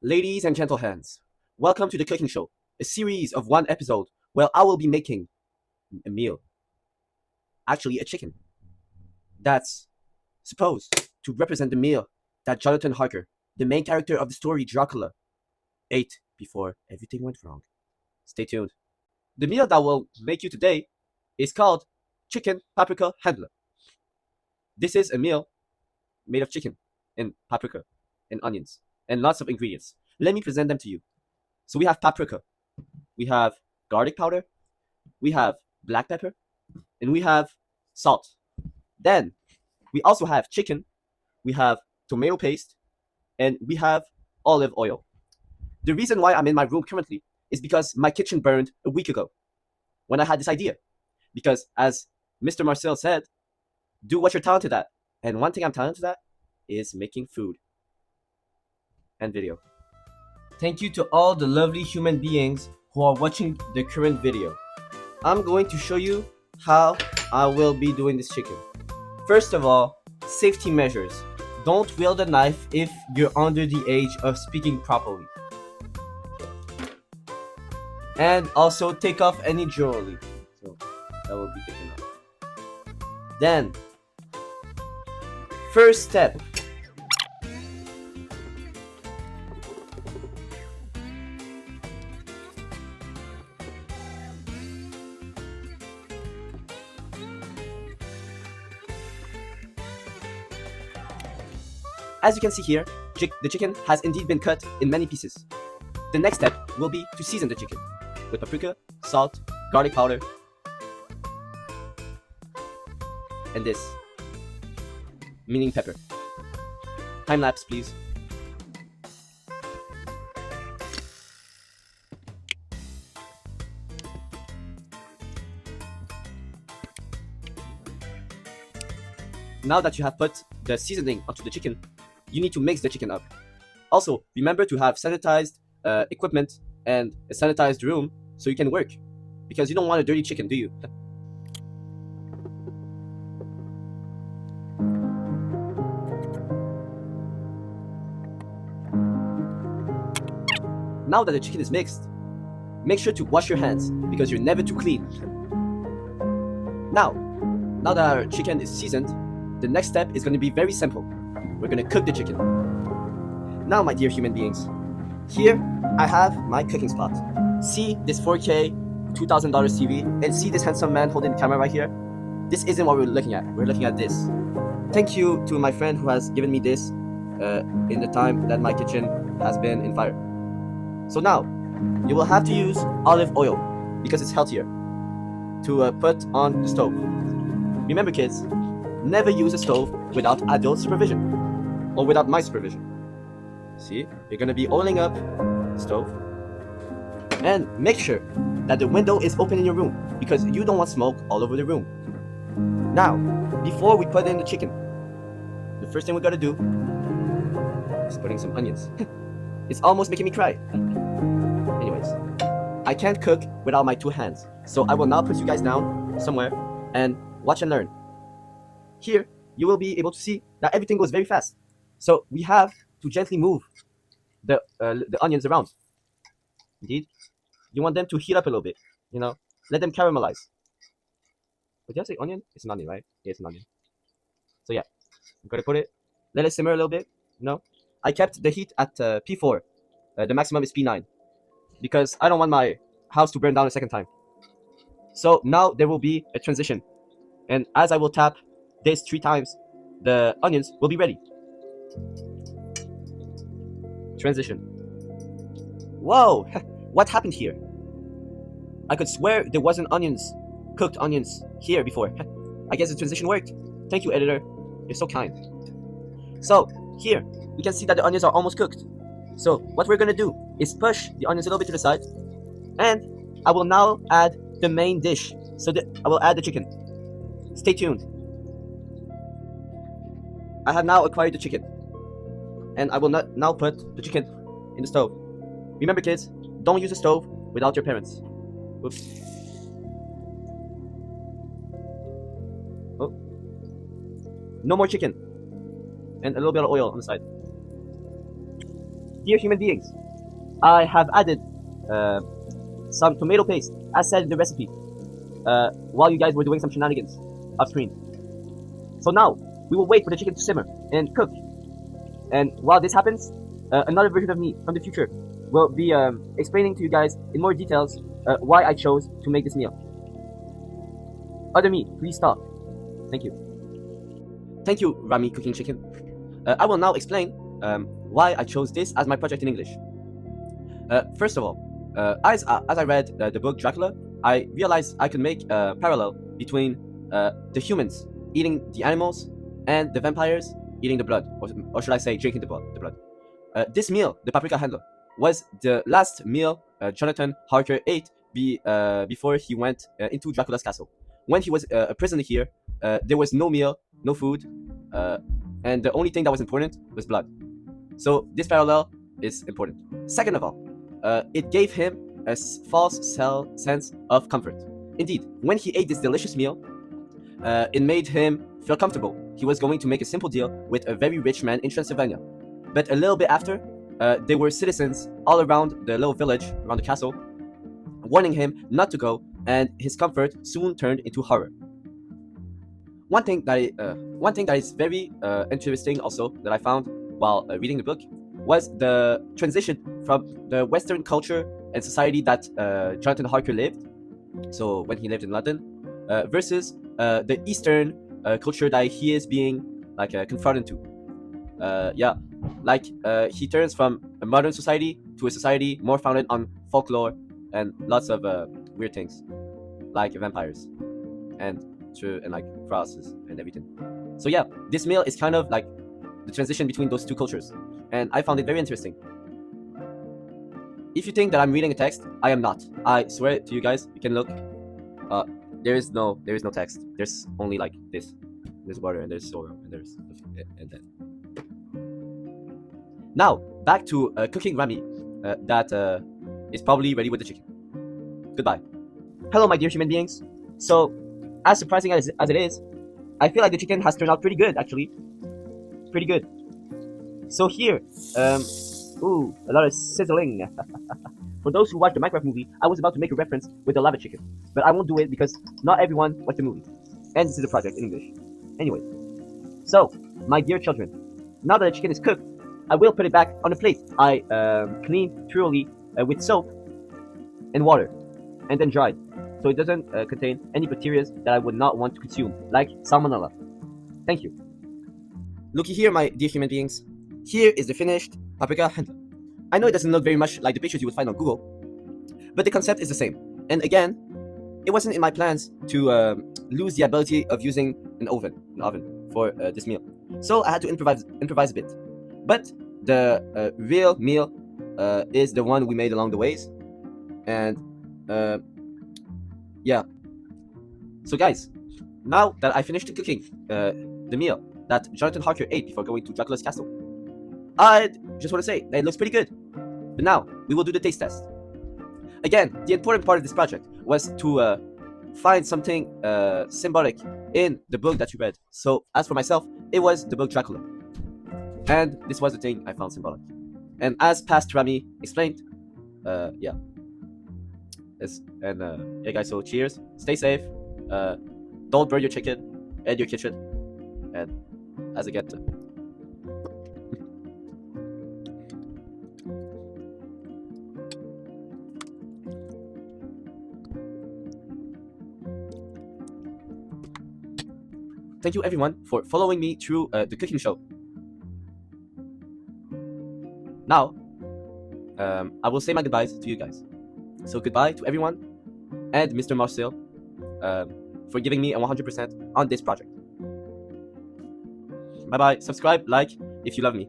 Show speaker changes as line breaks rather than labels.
Ladies and gentle hands, welcome to the cooking show, a series of one episode where I will be making a meal, actually a chicken, that's supposed to represent the meal that Jonathan Harker, the main character of the story Dracula, ate before everything went wrong. Stay tuned. The meal that will make you today is called chicken paprika handler. This is a meal made of chicken and paprika and onions and lots of ingredients. Let me present them to you. So we have paprika, we have garlic powder, we have black pepper, and we have salt. Then we also have chicken, we have tomato paste, and we have olive oil. The reason why I'm in my room currently is because my kitchen burned a week ago when I had this idea. Because as Mr. Marcel said, do what you're talented at. And one thing I'm talented at is making food and video. Thank you to all the lovely human beings who are watching the current video. I'm going to show you how I will be doing this chicken. First of all, safety measures. Don't wield a knife if you're under the age of speaking properly. And also take off any jewelry. So that will be taken off. Then, first step. As you can see here, the chicken has indeed been cut in many pieces. The next step will be to season the chicken with paprika, salt, garlic powder, and this, meaning pepper. Time lapse, please. Now that you have put the seasoning onto the chicken, you need to mix the chicken up. Also, remember to have sanitized equipment and a sanitized room so you can work. Because you don't want a dirty chicken, do you? Now that the chicken is mixed, make sure to wash your hands because you're never too clean. Now that our chicken is seasoned, the next step is going to be very simple. We're going to cook the chicken. Now, my dear human beings, here I have my cooking spot. See this 4K $2,000 TV and see this handsome man holding the camera right here? This isn't what we're looking at. We're looking at this. Thank you to my friend who has given me this in the time that my kitchen has been in fire. So now, you will have to use olive oil because it's healthier to put on the stove. Remember kids, never use a stove without adult supervision or without my supervision. See, you're gonna be oiling up the stove and make sure that the window is open in your room because you don't want smoke all over the room. Now, before we put in the chicken, the first thing we gotta do is putting some onions. It's almost making me cry. Anyways, I can't cook without my two hands, so I will now put you guys down somewhere and watch and learn. Here, you will be able to see that everything goes very fast. So we have to gently move the onions around. Indeed, you want them to heat up a little bit, let them caramelize. But did I say onion? It's an onion, right? Yeah, it's an onion. So yeah, I'm gonna put it, let it simmer a little bit, I kept the heat at P4, the maximum is P9, because I don't want my house to burn down a second time. So now there will be a transition, and as I will tap this 3 times, the onions will be ready. Transition. Whoa! What happened here? I could swear there wasn't cooked onions here before. I guess the transition worked. Thank you, editor. You're so kind. So, here, we can see that the onions are almost cooked. So, what we're gonna do is push the onions a little bit to the side, and I will now add the main dish. So I will add the chicken. Stay tuned. I have now acquired the chicken, and I will now put the chicken in the stove. Remember kids, don't use a stove without your parents. Oops. Oh. No more chicken. And a little bit of oil on the side. Dear human beings, I have added uh, some tomato paste, as said in the recipe, while you guys were doing some shenanigans off screen. So now, we will wait for the chicken to simmer and cook. And while this happens, another version of me from the future will be explaining to you guys in more details why I chose to make this meal. Other me, please stop. Thank you. Thank you, Rami Cooking Chicken. I will now explain why I chose this as my project in English. First of all, as I read the book Dracula, I realized I could make a parallel between the humans eating the animals and the vampires eating the blood, or should I say drinking the blood. This meal, the paprika handler, was the last meal Jonathan Harker ate before he went into Dracula's castle. When he was a prisoner here, there was no meal, no food, and the only thing that was important was blood. So this parallel is important. Second of all, it gave him a false sense of comfort. Indeed, when he ate this delicious meal, it made him feel comfortable. He was going to make a simple deal with a very rich man in Transylvania. But a little bit after, there were citizens all around the little village, around the castle, warning him not to go, and his comfort soon turned into horror. One thing that is very interesting also that I found while reading the book was the transition from the Western culture and society that Jonathan Harker lived, so when he lived in London, versus the Eastern culture that he is being like confronted to. He turns from a modern society to a society more founded on folklore and lots of weird things, like vampires and like crosses and everything. So yeah, this meal is kind of like the transition between those two cultures, and I found it very interesting. If you think that I'm reading a text, I am not. I swear to you guys, you can look. There is no text. There's only like this. There's water and there's soil and there's and then. Now back to cooking Rami, that is probably ready with the chicken. Goodbye. Hello, my dear human beings. So, as surprising as it is, I feel like the chicken has turned out pretty good, actually. Pretty good. So here, ooh, a lot of sizzling. For those who watched the Minecraft movie, I was about to make a reference with the lava chicken, but I won't do it because not everyone watched the movie, and this is a project in English. Anyway, so my dear children, now that the chicken is cooked, I will put it back on the plate. I cleaned thoroughly with soap and water, and then dried, so it doesn't contain any bacteria that I would not want to consume, like salmonella. Thank you. Looky here, my dear human beings. Here is the finished paprika handler. I know it doesn't look very much like the pictures you would find on Google, but the concept is the same. And again, it wasn't in my plans to lose the ability of using an oven for this meal, so I had to improvise a bit. But the real meal is the one we made along the ways, and yeah. So guys, now that I finished cooking the meal that Jonathan Harker ate before going to Dracula's castle, I just want to say that it looks pretty good. But now we will do the taste test. Again, the important part of this project was to find something symbolic in the book that you read. So as for myself, it was the book Dracula, and this was the thing I found symbolic. And as past Rami explained, yeah. Yeah, guys. So cheers. Stay safe. Don't burn your chicken and your kitchen. And as I get to. Thank you everyone for following me through the cooking show. Now, I will say my goodbyes to you guys. So goodbye to everyone and Mr. Marcel for giving me a 100% on this project. Bye bye. Subscribe, like if you love me.